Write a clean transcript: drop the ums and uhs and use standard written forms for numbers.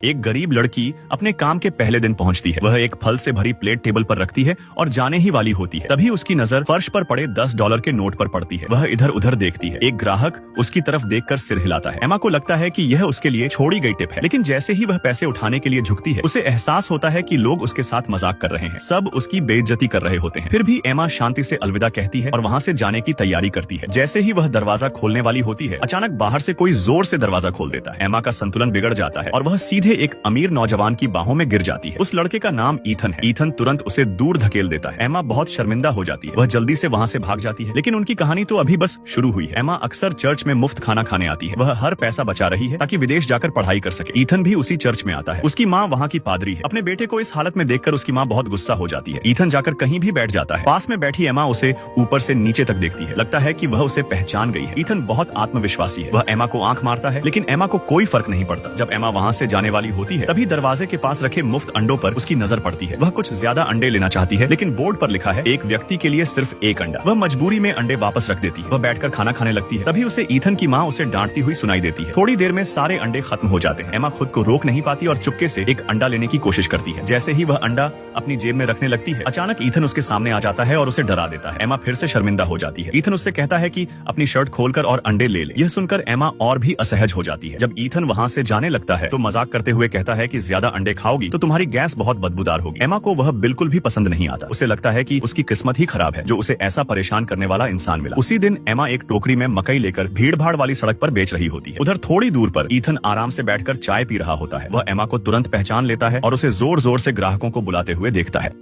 एक गरीब लड़की अपने काम के पहले दिन पहुंचती है। वह एक फल से भरी प्लेट टेबल पर रखती है और जाने ही वाली होती है। तभी उसकी नजर फर्श पर पड़े $10 के नोट पर पड़ती है। वह इधर उधर देखती है। एक ग्राहक उसकी तरफ देखकर सिर हिलाता है। एमा को लगता है कि यह उसके लिए छोड़ी गई टिप है, लेकिन जैसे ही वह पैसे उठाने के लिए झुकती है, उसे एहसास होता है कि लोग उसके साथ मजाक कर रहे हैं। सब उसकी बेइज्जती कर रहे होते हैं। फिर भी एमा शांति से अलविदा कहती है और वहाँ से जाने की तैयारी करती है। जैसे ही वह दरवाजा खोलने वाली होती है, अचानक बाहर से कोई जोर से दरवाजा खोल देता है। एमा का संतुलन बिगड़ जाता है और वह सीधे एक अमीर नौजवान की बाहों में गिर जाती है। उस लड़के का नाम ईथन है। ईथन तुरंत उसे दूर धकेल देता है। एमा बहुत शर्मिंदा हो जाती है। वह जल्दी से वहाँ से भाग जाती है, लेकिन उनकी कहानी तो अभी बस शुरू हुई है। एमा अक्सर चर्च में मुफ्त खाना खाने आती है। वह हर पैसा बचा रही है ताकि विदेश जाकर पढ़ाई कर सके। ईथन भी उसी चर्च में आता है। उसकी माँ वहाँ की पादरी है। अपने बेटे को इस हालत में देखकर उसकी माँ बहुत गुस्सा हो जाती है। ईथन जाकर कहीं भी बैठ जाता है। पास में बैठी एमा उसे ऊपर से नीचे तक देखती है। लगता है कि वह उसे पहचान गई है। ईथन बहुत आत्मविश्वासी है। वह एमा को आंख मारता है, लेकिन एमा को कोई फर्क नहीं पड़ता। जब एमा वहाँ से जाने वाली होती है, तभी दरवाजे के पास रखे मुफ्त अंडों पर उसकी नजर पड़ती है। वह कुछ ज्यादा अंडे लेना चाहती है, लेकिन बोर्ड पर लिखा है एक व्यक्ति के लिए सिर्फ एक अंडा। वह मजबूरी में अंडे वापस रख देती है। वह बैठकर खाना खाने लगती है। तभी उसे ईथन की माँ उसे डांटती हुई सुनाई देती है। थोड़ी देर में सारे अंडे खत्म हो जाते हैं। एमा खुद को रोक नहीं पाती और चुपके से एक अंडा लेने की कोशिश करती है। जैसे ही वह अंडा अपनी जेब में रखने लगती है, अचानक ईथन उसके सामने आ जाता है और उसे डरा देता है। एमा फिर से शर्मिंदा हो जाती है। ईथन उससे कहता है कि अपनी शर्ट खोलकर और अंडे ले ले। यह सुनकर एमा और भी असहज हो जाती है। जब ईथन वहाँ से जाने लगता है, तो मजाक करते हुए कहता है कि ज्यादा अंडे खाओगी तो तुम्हारी गैस बहुत बदबूदार होगी। एमा को वह बिल्कुल भी पसंद नहीं आता। उसे लगता है कि उसकी किस्मत ही खराब है जो उसे ऐसा परेशान करने वाला इंसान मिला। उसी दिन एमा एक टोकरी में मकई लेकर भीड़ भाड़ वाली सड़क पर बेच रही होती है। उधर थोड़ी दूर पर ईथन आराम से बैठकर चाय पी रहा होता है। वह एमा को तुरंत पहचान लेता है और उसे जोर जोर से ग्राहकों को बुलाते हुए देखता है।